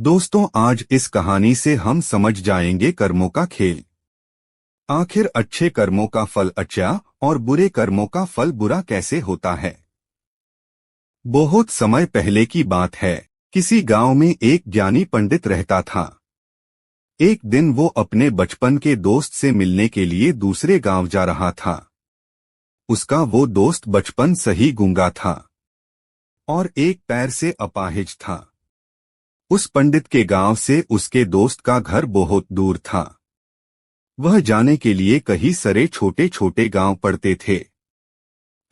दोस्तों, आज इस कहानी से हम समझ जाएंगे कर्मों का खेल। आखिर अच्छे कर्मों का फल अच्छा और बुरे कर्मों का फल बुरा कैसे होता है। बहुत समय पहले की बात है। किसी गांव में एक ज्ञानी पंडित रहता था। एक दिन वो अपने बचपन के दोस्त से मिलने के लिए दूसरे गांव जा रहा था। उसका वो दोस्त बचपन से ही गूंगा था और एक पैर से अपाहिज था। उस पंडित के गांव से उसके दोस्त का घर बहुत दूर था। वह जाने के लिए कई सारे छोटे छोटे गांव पड़ते थे।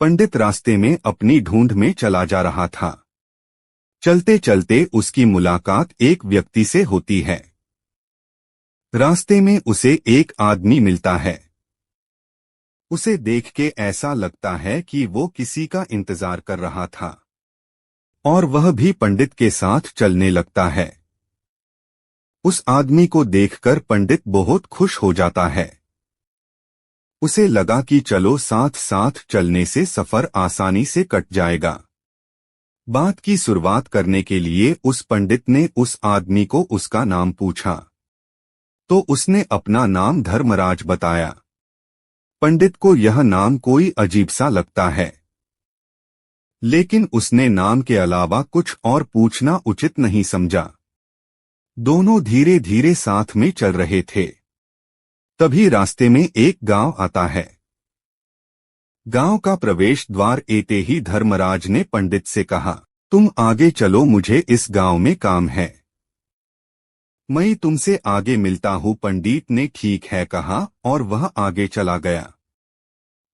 पंडित रास्ते में अपनी ढूंढ में चला जा रहा था। चलते चलते उसकी मुलाकात एक व्यक्ति से होती है। रास्ते में उसे एक आदमी मिलता है। उसे देख के ऐसा लगता है कि वो किसी का इंतजार कर रहा था और वह भी पंडित के साथ चलने लगता है। उस आदमी को देखकर पंडित बहुत खुश हो जाता है। उसे लगा कि चलो साथ साथ चलने से सफर आसानी से कट जाएगा। बात की शुरुआत करने के लिए उस पंडित ने उस आदमी को उसका नाम पूछा तो उसने अपना नाम धर्मराज बताया। पंडित को यह नाम कोई अजीब सा लगता है, लेकिन उसने नाम के अलावा कुछ और पूछना उचित नहीं समझा। दोनों धीरे धीरे साथ में चल रहे थे। तभी रास्ते में एक गांव आता है। गांव का प्रवेश द्वार एते ही धर्मराज ने पंडित से कहा, तुम आगे चलो, मुझे इस गांव में काम है। मैं तुमसे आगे मिलता हूँ। पंडित ने ठीक है कहा और वह आगे चला गया।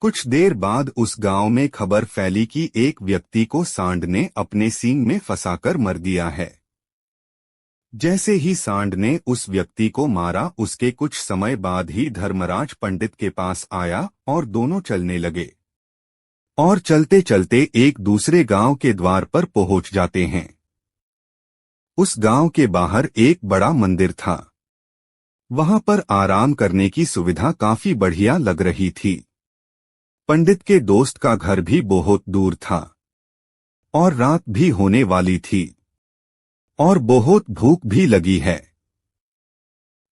कुछ देर बाद उस गांव में खबर फैली कि एक व्यक्ति को सांड ने अपने सींग में फंसाकर मर दिया है। जैसे ही सांड ने उस व्यक्ति को मारा, उसके कुछ समय बाद ही धर्मराज पंडित के पास आया और दोनों चलने लगे और चलते चलते एक दूसरे गांव के द्वार पर पहुंच जाते हैं। उस गांव के बाहर एक बड़ा मंदिर था। वहां पर आराम करने की सुविधा काफी बढ़िया लग रही थी। पंडित के दोस्त का घर भी बहुत दूर था और रात भी होने वाली थी और बहुत भूख भी लगी है,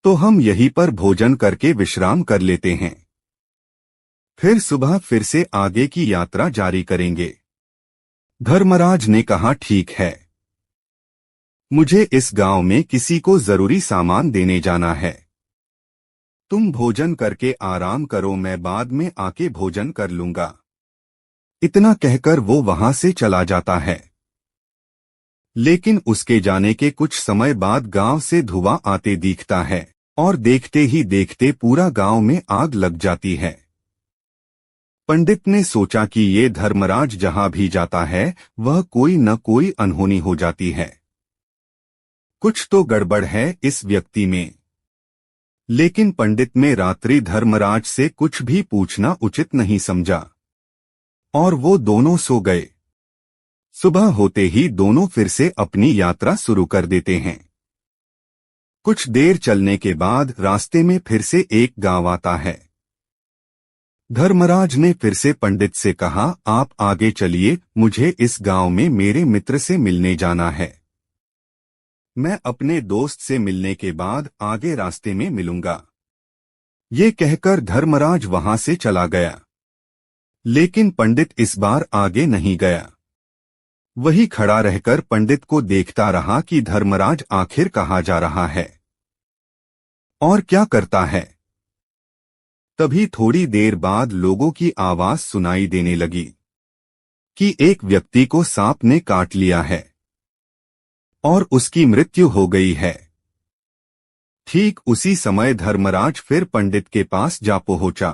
तो हम यहीं पर भोजन करके विश्राम कर लेते हैं। फिर सुबह फिर से आगे की यात्रा जारी करेंगे। धर्मराज ने कहा, ठीक है, मुझे इस गांव में किसी को जरूरी सामान देने जाना है। तुम भोजन करके आराम करो, मैं बाद में आके भोजन कर लूंगा। इतना कहकर वो वहां से चला जाता है। लेकिन उसके जाने के कुछ समय बाद गांव से धुआं आते दिखता है और देखते ही देखते पूरा गांव में आग लग जाती है। पंडित ने सोचा कि ये धर्मराज जहां भी जाता है वह कोई न कोई अनहोनी हो जाती है। कुछ तो गड़बड़ है इस व्यक्ति में। लेकिन पंडित में रात्रि धर्मराज से कुछ भी पूछना उचित नहीं समझा और वो दोनों सो गए। सुबह होते ही दोनों फिर से अपनी यात्रा शुरू कर देते हैं। कुछ देर चलने के बाद रास्ते में फिर से एक गांव आता है। धर्मराज ने फिर से पंडित से कहा, आप आगे चलिए, मुझे इस गांव में मेरे मित्र से मिलने जाना है। मैं अपने दोस्त से मिलने के बाद आगे रास्ते में मिलूंगा। ये कहकर धर्मराज वहां से चला गया। लेकिन पंडित इस बार आगे नहीं गया। वही खड़ा रहकर पंडित को देखता रहा कि धर्मराज आखिर कहाँ जा रहा है और क्या करता है। तभी थोड़ी देर बाद लोगों की आवाज सुनाई देने लगी कि एक व्यक्ति को सांप ने काट लिया है और उसकी मृत्यु हो गई है। ठीक उसी समय धर्मराज फिर पंडित के पास जा पहुंचा,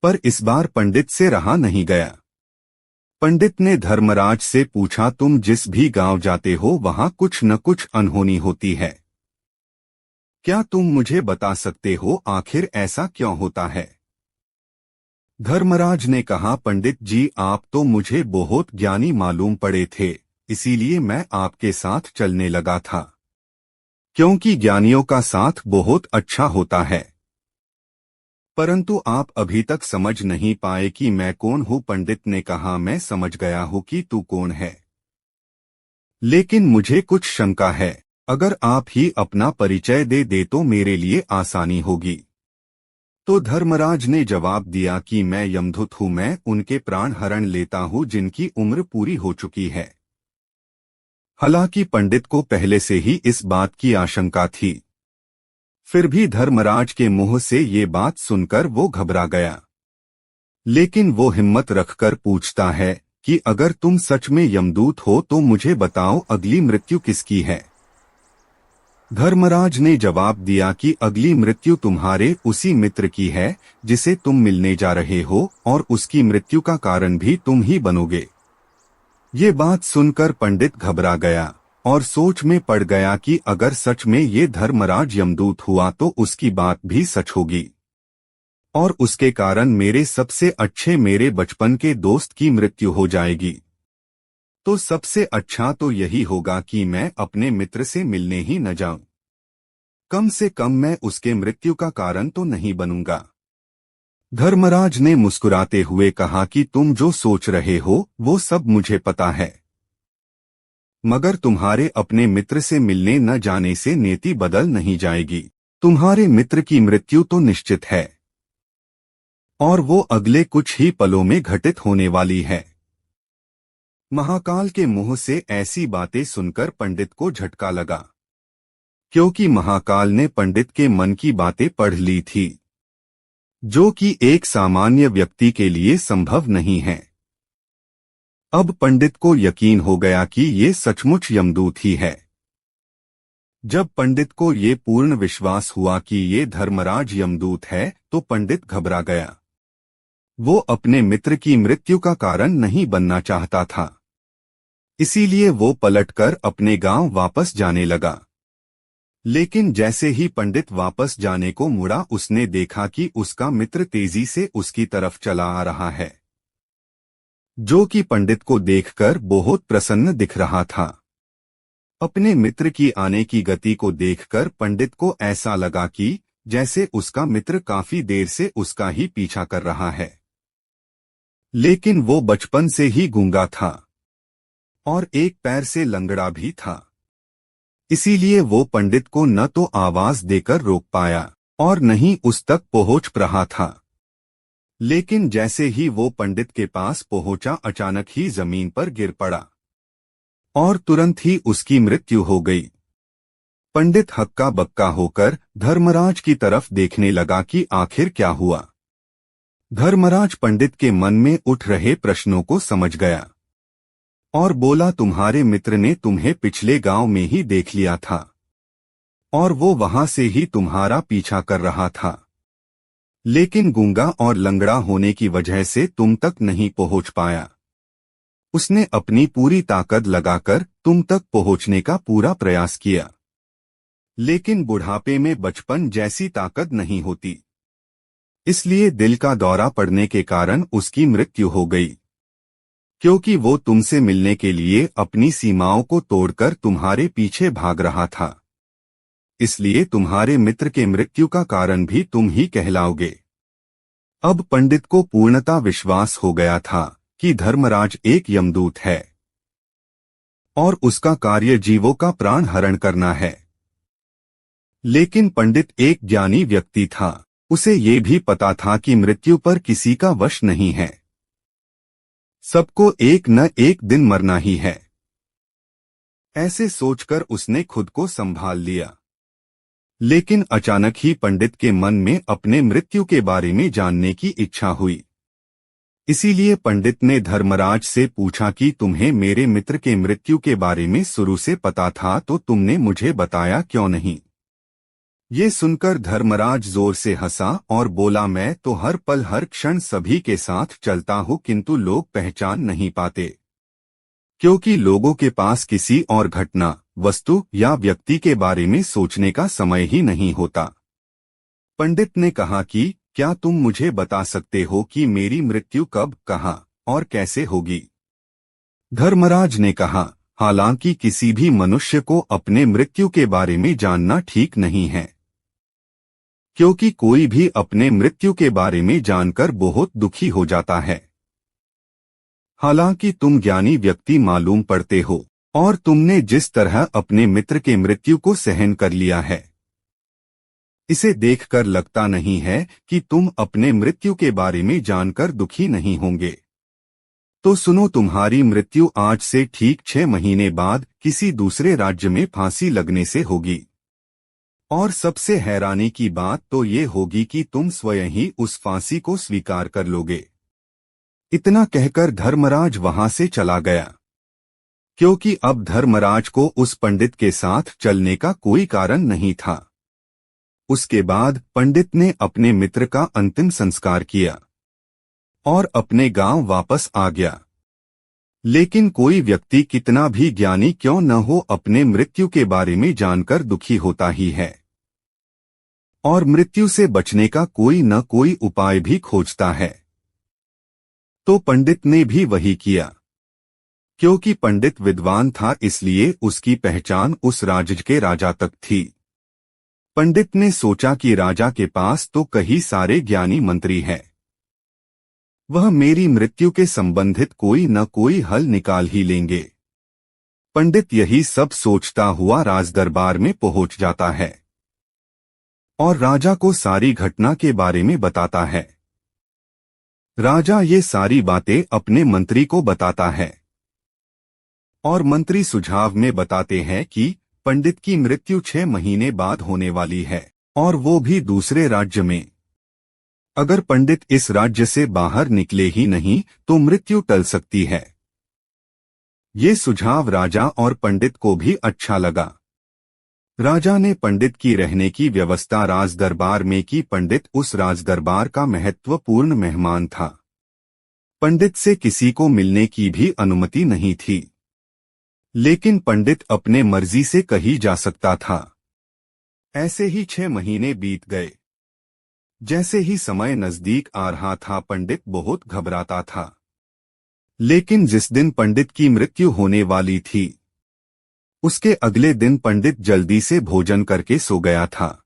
पर इस बार पंडित से रहा नहीं गया। पंडित ने धर्मराज से पूछा, तुम जिस भी गांव जाते हो वहां कुछ न कुछ अनहोनी होती है। क्या तुम मुझे बता सकते हो आखिर ऐसा क्यों होता है? धर्मराज ने कहा, पंडित जी, आप तो मुझे बहुत ज्ञानी मालूम पड़े थे, इसीलिए मैं आपके साथ चलने लगा था, क्योंकि ज्ञानियों का साथ बहुत अच्छा होता है। परंतु आप अभी तक समझ नहीं पाए कि मैं कौन हूँ। पंडित ने कहा, मैं समझ गया हूँ कि तू कौन है, लेकिन मुझे कुछ शंका है। अगर आप ही अपना परिचय दे दे तो मेरे लिए आसानी होगी। तो धर्मराज ने जवाब दिया कि मैं यमदूत हूँ, मैं उनके प्राण हरण लेता हूँ जिनकी उम्र पूरी हो चुकी है। हालांकि पंडित को पहले से ही इस बात की आशंका थी, फिर भी धर्मराज के मुंह से ये बात सुनकर वो घबरा गया। लेकिन वो हिम्मत रखकर पूछता है कि अगर तुम सच में यमदूत हो तो मुझे बताओ, अगली मृत्यु किसकी है। धर्मराज ने जवाब दिया कि अगली मृत्यु तुम्हारे उसी मित्र की है जिसे तुम मिलने जा रहे हो, और उसकी मृत्यु का कारण भी तुम ही बनोगे। ये बात सुनकर पंडित घबरा गया और सोच में पड़ गया कि अगर सच में ये धर्मराज यमदूत हुआ तो उसकी बात भी सच होगी, और उसके कारण मेरे सबसे अच्छे, मेरे बचपन के दोस्त की मृत्यु हो जाएगी। तो सबसे अच्छा तो यही होगा कि मैं अपने मित्र से मिलने ही न जाऊं। कम से कम मैं उसके मृत्यु का कारण तो नहीं बनूंगा। धर्मराज ने मुस्कुराते हुए कहा कि तुम जो सोच रहे हो वो सब मुझे पता है, मगर तुम्हारे अपने मित्र से मिलने न जाने से नीति बदल नहीं जाएगी। तुम्हारे मित्र की मृत्यु तो निश्चित है, और वो अगले कुछ ही पलों में घटित होने वाली है। महाकाल के मुंह से ऐसी बातें सुनकर पंडित को झटका लगा, क्योंकि महाकाल ने पंडित के मन की बातें पढ़ ली थी, जो कि एक सामान्य व्यक्ति के लिए संभव नहीं है। अब पंडित को यकीन हो गया कि ये सचमुच यमदूत ही है। जब पंडित को ये पूर्ण विश्वास हुआ कि ये धर्मराज यमदूत है तो पंडित घबरा गया। वो अपने मित्र की मृत्यु का कारण नहीं बनना चाहता था, इसीलिए वो पलटकर अपने गांव वापस जाने लगा। लेकिन जैसे ही पंडित वापस जाने को मुड़ा, उसने देखा कि उसका मित्र तेजी से उसकी तरफ चला आ रहा है, जो कि पंडित को देखकर बहुत प्रसन्न दिख रहा था। अपने मित्र की आने की गति को देखकर पंडित को ऐसा लगा कि जैसे उसका मित्र काफी देर से उसका ही पीछा कर रहा है। लेकिन वो बचपन से ही गूंगा था और एक पैर से लंगड़ा भी था, इसीलिए वो पंडित को न तो आवाज देकर रोक पाया और न ही उस तक पहुंच रहा था। लेकिन जैसे ही वो पंडित के पास पहुंचा, अचानक ही जमीन पर गिर पड़ा और तुरंत ही उसकी मृत्यु हो गई। पंडित हक्का बक्का होकर धर्मराज की तरफ देखने लगा कि आखिर क्या हुआ। धर्मराज पंडित के मन में उठ रहे प्रश्नों को समझ गया और बोला, तुम्हारे मित्र ने तुम्हें पिछले गांव में ही देख लिया था और वो वहां से ही तुम्हारा पीछा कर रहा था, लेकिन गूंगा और लंगड़ा होने की वजह से तुम तक नहीं पहुंच पाया। उसने अपनी पूरी ताकत लगाकर तुम तक पहुंचने का पूरा प्रयास किया, लेकिन बुढ़ापे में बचपन जैसी ताकत नहीं होती, इसलिए दिल का दौरा पड़ने के कारण उसकी मृत्यु हो गई, क्योंकि वो तुमसे मिलने के लिए अपनी सीमाओं को तोड़कर तुम्हारे पीछे भाग रहा था। इसलिए तुम्हारे मित्र के मृत्यु का कारण भी तुम ही कहलाओगे। अब पंडित को पूर्णतः विश्वास हो गया था कि धर्मराज एक यमदूत है और उसका कार्य जीवों का प्राण हरण करना है। लेकिन पंडित एक ज्ञानी व्यक्ति था, उसे ये भी पता था कि मृत्यु पर किसी का वश नहीं है, सबको एक न एक दिन मरना ही है। ऐसे सोचकर उसने खुद को संभाल लिया। लेकिन अचानक ही पंडित के मन में अपने मृत्यु के बारे में जानने की इच्छा हुई। इसीलिए पंडित ने धर्मराज से पूछा कि तुम्हें मेरे मित्र के मृत्यु के बारे में शुरू से पता था तो तुमने मुझे बताया क्यों नहीं। ये सुनकर धर्मराज जोर से हंसा और बोला, मैं तो हर पल हर क्षण सभी के साथ चलता हूँ, किंतु लोग पहचान नहीं पाते, क्योंकि लोगों के पास किसी और घटना, वस्तु या व्यक्ति के बारे में सोचने का समय ही नहीं होता। पंडित ने कहा कि क्या तुम मुझे बता सकते हो कि मेरी मृत्यु कब, कहाँ और कैसे होगी। धर्मराज ने कहा, हालांकि किसी भी मनुष्य को अपने मृत्यु के बारे में जानना ठीक नहीं है, क्योंकि कोई भी अपने मृत्यु के बारे में जानकर बहुत दुखी हो जाता है। हालांकि तुम ज्ञानी व्यक्ति मालूम पड़ते हो, और तुमने जिस तरह अपने मित्र के मृत्यु को सहन कर लिया है, इसे देखकर लगता नहीं है कि तुम अपने मृत्यु के बारे में जानकर दुखी नहीं होंगे। तो सुनो, तुम्हारी मृत्यु आज से ठीक 6 महीने बाद किसी दूसरे राज्य में फांसी लगने से होगी। और सबसे हैरानी की बात तो ये होगी कि तुम स्वयं ही उस फांसी को स्वीकार कर लोगे। इतना कहकर धर्मराज वहां से चला गया, क्योंकि अब धर्मराज को उस पंडित के साथ चलने का कोई कारण नहीं था। उसके बाद पंडित ने अपने मित्र का अंतिम संस्कार किया और अपने गांव वापस आ गया। लेकिन कोई व्यक्ति कितना भी ज्ञानी क्यों न हो, अपने मृत्यु के बारे में जानकर दुखी होता ही है और मृत्यु से बचने का कोई न कोई उपाय भी खोजता है। तो पंडित ने भी वही किया। क्योंकि पंडित विद्वान था, इसलिए उसकी पहचान उस राज्य के राजा तक थी। पंडित ने सोचा कि राजा के पास तो कई सारे ज्ञानी मंत्री हैं, वह मेरी मृत्यु के संबंधित कोई न कोई हल निकाल ही लेंगे। पंडित यही सब सोचता हुआ राजदरबार में पहुंच जाता है और राजा को सारी घटना के बारे में बताता है। राजा ये सारी बातें अपने मंत्री को बताता है और मंत्री सुझाव में बताते हैं कि पंडित की मृत्यु 6 महीने बाद होने वाली है, और वो भी दूसरे राज्य में। अगर पंडित इस राज्य से बाहर निकले ही नहीं तो मृत्यु टल सकती है। ये सुझाव राजा और पंडित को भी अच्छा लगा। राजा ने पंडित की रहने की व्यवस्था राजदरबार में की। पंडित उस राजदरबार का महत्वपूर्ण मेहमान था। पंडित से किसी को मिलने की भी अनुमति नहीं थी, लेकिन पंडित अपने मर्जी से कहीं जा सकता था। ऐसे ही 6 महीने बीत गए। जैसे ही समय नजदीक आ रहा था, पंडित बहुत घबराता था। लेकिन जिस दिन पंडित की मृत्यु होने वाली थी, उसके अगले दिन पंडित जल्दी से भोजन करके सो गया था।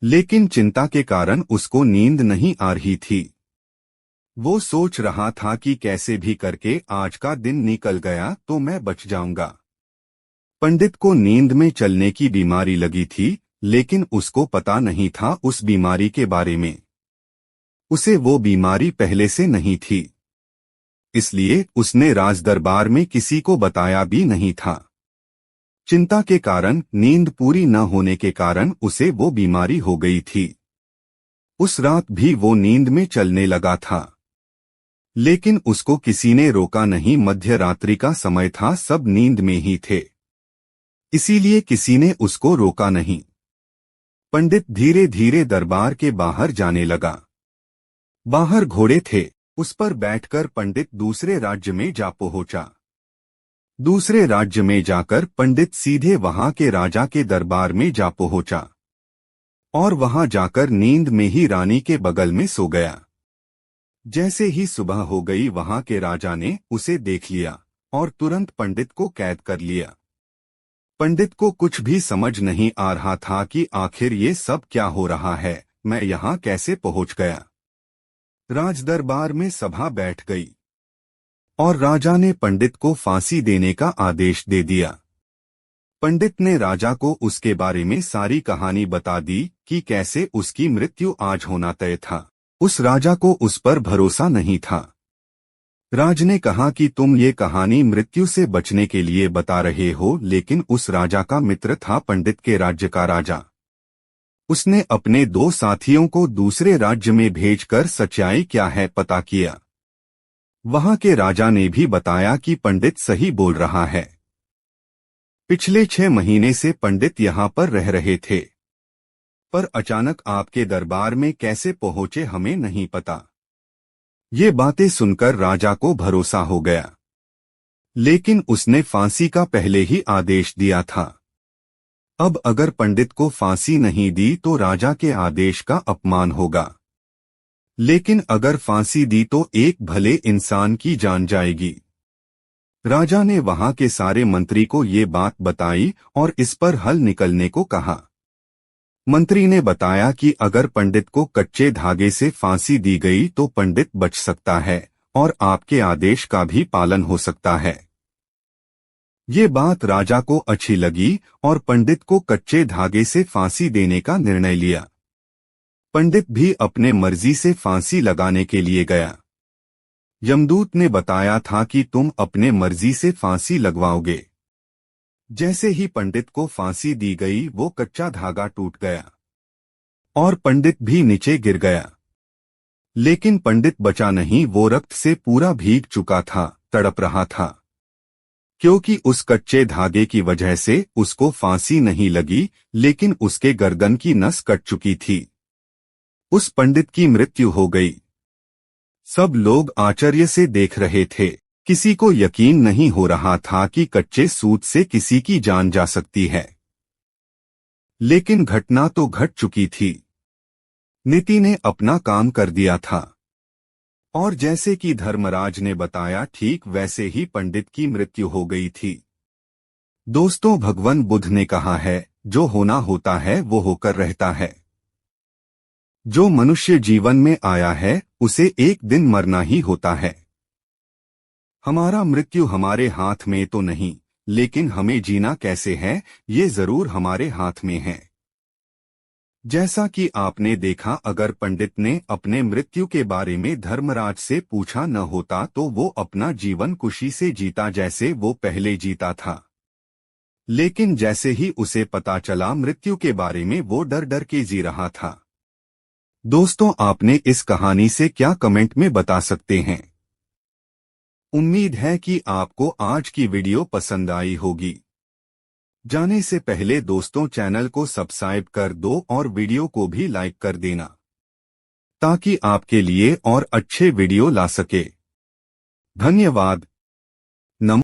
लेकिन चिंता के कारण उसको नींद नहीं आ रही थी। वो सोच रहा था कि कैसे भी करके आज का दिन निकल गया तो मैं बच जाऊंगा। पंडित को नींद में चलने की बीमारी लगी थी, लेकिन उसको पता नहीं था उस बीमारी के बारे में। उसे वो बीमारी पहले से नहीं थी, इसलिए उसने राजदरबार में किसी को बताया भी नहीं था। चिंता के कारण, नींद पूरी न होने के कारण उसे वो बीमारी हो गई थी। उस रात भी वो नींद में चलने लगा था, लेकिन उसको किसी ने रोका नहीं। मध्य रात्रि का समय था, सब नींद में ही थे, इसीलिए किसी ने उसको रोका नहीं। पंडित धीरे धीरे दरबार के बाहर जाने लगा। बाहर घोड़े थे, उस पर बैठकर पंडित दूसरे राज्य में जा पहुंचा। दूसरे राज्य में जाकर पंडित सीधे वहां के राजा के दरबार में जा पहुंचा और वहां जाकर नींद में ही रानी के बगल में सो गया। जैसे ही सुबह हो गई, वहां के राजा ने उसे देख लिया और तुरंत पंडित को कैद कर लिया। पंडित को कुछ भी समझ नहीं आ रहा था कि आखिर ये सब क्या हो रहा है, मैं यहाँ कैसे पहुंच गया। राजदरबार में सभा बैठ गई और राजा ने पंडित को फांसी देने का आदेश दे दिया। पंडित ने राजा को उसके बारे में सारी कहानी बता दी कि कैसे उसकी मृत्यु आज होना तय था। उस राजा को उस पर भरोसा नहीं था। राज ने कहा कि तुम ये कहानी मृत्यु से बचने के लिए बता रहे हो, लेकिन उस राजा का मित्र था पंडित के राज्य का राजा। उसने अपने 2 साथियों को दूसरे राज्य में भेजकर सच्चाई क्या है पता किया। वहां के राजा ने भी बताया कि पंडित सही बोल रहा है। पिछले 6 महीने से पंडित यहाँ पर रह रहे थे, पर अचानक आपके दरबार में कैसे पहुंचे हमें नहीं पता। ये बातें सुनकर राजा को भरोसा हो गया, लेकिन उसने फांसी का पहले ही आदेश दिया था। अब अगर पंडित को फांसी नहीं दी तो राजा के आदेश का अपमान होगा, लेकिन अगर फांसी दी तो एक भले इंसान की जान जाएगी। राजा ने वहां के सारे मंत्री को ये बात बताई और इस पर हल निकलने को कहा। मंत्री ने बताया कि अगर पंडित को कच्चे धागे से फांसी दी गई तो पंडित बच सकता है और आपके आदेश का भी पालन हो सकता है। ये बात राजा को अच्छी लगी और पंडित को कच्चे धागे से फांसी देने का निर्णय लिया। पंडित भी अपने मर्जी से फांसी लगाने के लिए गया। यमदूत ने बताया था कि तुम अपने मर्जी से फांसी लगवाओगे। जैसे ही पंडित को फांसी दी गई वो कच्चा धागा टूट गया और पंडित भी नीचे गिर गया। लेकिन पंडित बचा नहीं, वो रक्त से पूरा भीग चुका था, तड़प रहा था, क्योंकि उस कच्चे धागे की वजह से उसको फांसी नहीं लगी, लेकिन उसके गर्दन की नस कट चुकी थी। उस पंडित की मृत्यु हो गई। सब लोग आश्चर्य से देख रहे थे। किसी को यकीन नहीं हो रहा था कि कच्चे सूत से किसी की जान जा सकती है। लेकिन घटना तो घट चुकी थी। नीति ने अपना काम कर दिया था और जैसे कि धर्मराज ने बताया ठीक वैसे ही पंडित की मृत्यु हो गई थी। दोस्तों, भगवान बुद्ध ने कहा है, जो होना होता है वो होकर रहता है। जो मनुष्य जीवन में आया है उसे एक दिन मरना ही होता है। हमारा मृत्यु हमारे हाथ में तो नहीं, लेकिन हमें जीना कैसे है ये जरूर हमारे हाथ में है। जैसा कि आपने देखा, अगर पंडित ने अपने मृत्यु के बारे में धर्मराज से पूछा न होता तो वो अपना जीवन खुशी से जीता जैसे वो पहले जीता था। लेकिन जैसे ही उसे पता चला मृत्यु के बारे में, वो डर डर के जी रहा था। दोस्तों, आपने इस कहानी से क्या कमेंट में बता सकते हैं? उम्मीद है कि आपको आज की वीडियो पसंद आई होगी। जाने से पहले दोस्तों, चैनल को सब्सक्राइब कर दो और वीडियो को भी लाइक कर देना, ताकि आपके लिए और अच्छे वीडियो ला सके। धन्यवाद।